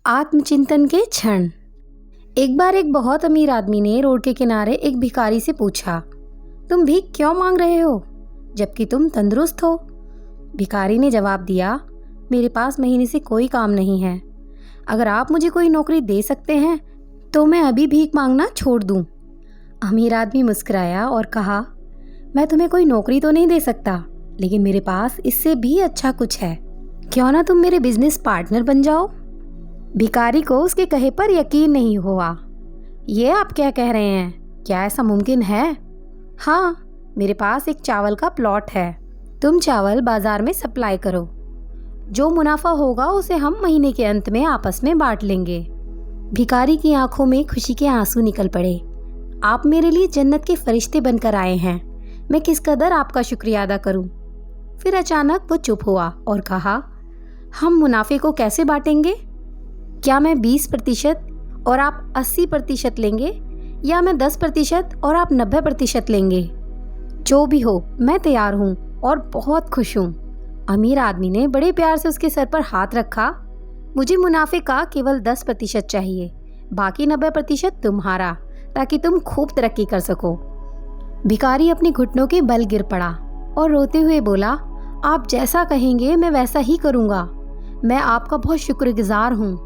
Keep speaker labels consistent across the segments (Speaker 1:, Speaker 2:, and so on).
Speaker 1: आत्मचिंतन के क्षण। एक बार एक बहुत अमीर आदमी ने रोड के किनारे एक भिखारी से पूछा, तुम भीख क्यों मांग रहे हो जबकि तुम तंदुरुस्त हो? भिखारी ने जवाब दिया, मेरे पास महीने से कोई काम नहीं है। अगर आप मुझे कोई नौकरी दे सकते हैं तो मैं अभी भीख मांगना छोड़ दूं। अमीर आदमी मुस्कुराया और कहा, मैं तुम्हें कोई नौकरी तो नहीं दे सकता, लेकिन मेरे पास इससे भी अच्छा कुछ है। क्यों ना तुम मेरे बिजनेस पार्टनर बन जाओ? भिखारी को उसके कहे पर यकीन नहीं हुआ। ये आप क्या कह रहे हैं? क्या ऐसा मुमकिन है? हाँ, मेरे पास एक चावल का प्लॉट है। तुम चावल बाजार में सप्लाई करो। जो मुनाफा होगा उसे हम महीने के अंत में आपस में बांट लेंगे। भिखारी की आंखों में खुशी के आंसू निकल पड़े। आप मेरे लिए जन्नत के फरिश्ते बनकर आए हैं। मैं किस कदर आपका शुक्रिया अदा करूं। फिर अचानक वो चुप हुआ और कहा, हम मुनाफे को कैसे बांटेंगे? क्या मैं 20% और आप 80% लेंगे, या मैं 10% और आप 90% लेंगे? जो भी हो, मैं तैयार हूँ और बहुत खुश हूँ। अमीर आदमी ने बड़े प्यार से उसके सर पर हाथ रखा। मुझे मुनाफे का केवल 10% चाहिए, बाकी 90% तुम्हारा, ताकि तुम खूब तरक्की कर सको। भिखारी अपने घुटनों के बल गिर पड़ा और रोते हुए बोला, आप जैसा कहेंगे मैं वैसा ही करूँगा। मैं आपका बहुत शुक्रगुजार हूँ।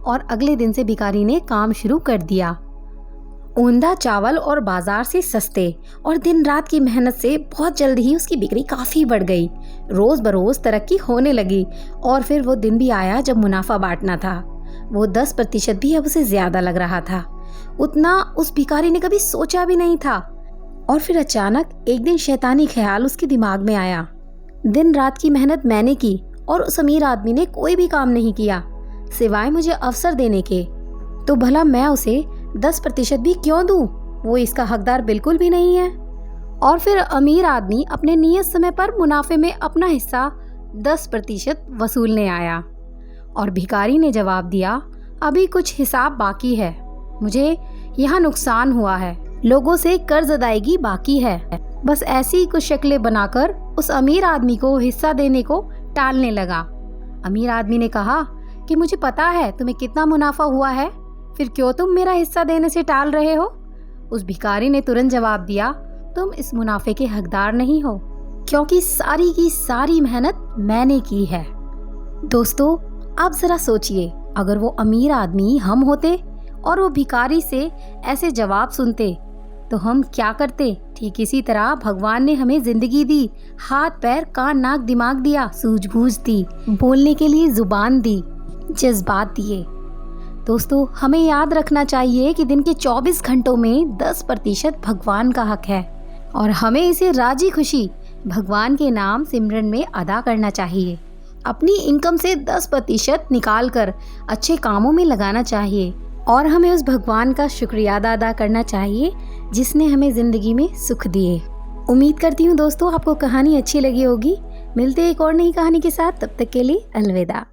Speaker 1: और अगले दिन से भिखारी ने काम शुरू कर दिया। ओंधा चावल और बाजार से सस्ते और दिन रात की मेहनत से बहुत जल्द ही उसकी बिक्री काफ़ी बढ़ गई। रोज़ बरोज़ तरक्की होने लगी और फिर वो दिन भी आया जब मुनाफा बांटना था। वो 10% भी अब उसे ज़्यादा लग रहा था। उतना उस भिखारी ने कभी सोचा भी नहीं था। और फिर अचानक एक दिन शैतानी ख्याल उसके दिमाग में आया। दिन रात की मेहनत मैंने की और उस अमीर आदमी ने कोई भी काम नहीं किया सिवाय मुझे अवसर देने के। तो भला मैं उसे 10% भी क्यों दूं? वो इसका हकदार बिल्कुल भी नहीं है। और फिर अमीर आदमी अपने नियत समय पर मुनाफे में अपना हिस्सा 10% वसूलने आया। और भिखारी ने जवाब दिया, अभी कुछ हिसाब बाकी है। मुझे यहाँ नुकसान हुआ है, लोगों से कर्ज अदायगी बाकी है। बस ऐसी कुछ शक्लें बनाकर उस अमीर आदमी को हिस्सा देने को टालने लगा। अमीर आदमी ने कहा कि मुझे पता है तुम्हें कितना मुनाफा हुआ है, फिर क्यों तुम मेरा हिस्सा देने से टाल रहे हो? उस भिखारी ने तुरंत जवाब दिया, तुम इस मुनाफे के हकदार नहीं हो, क्योंकि सारी की सारी मेहनत मैंने की है। दोस्तों, आप जरा सोचिए, अगर वो अमीर आदमी हम होते और वो भिखारी से ऐसे जवाब सुनते तो हम क्या करते? ठीक इसी तरह भगवान ने हमें जिंदगी दी, हाथ पैर कान नाक दिमाग दिया, सूझबूझ दी, बोलने के लिए जुबान दी, जज्बात दिए। दोस्तों, हमें याद रखना चाहिए कि दिन के 24 घंटों में 10% भगवान का हक है और हमें इसे राजी खुशी भगवान के नाम सिमरन में अदा करना चाहिए। अपनी इनकम से 10% निकाल कर अच्छे कामों में लगाना चाहिए और हमें उस भगवान का शुक्रिया अदा करना चाहिए जिसने हमें ज़िंदगी में सुख दिए। उम्मीद करती हूँ दोस्तों आपको कहानी अच्छी लगी होगी। मिलते हैं एक और नई कहानी के साथ, तब तक के लिए अलविदा।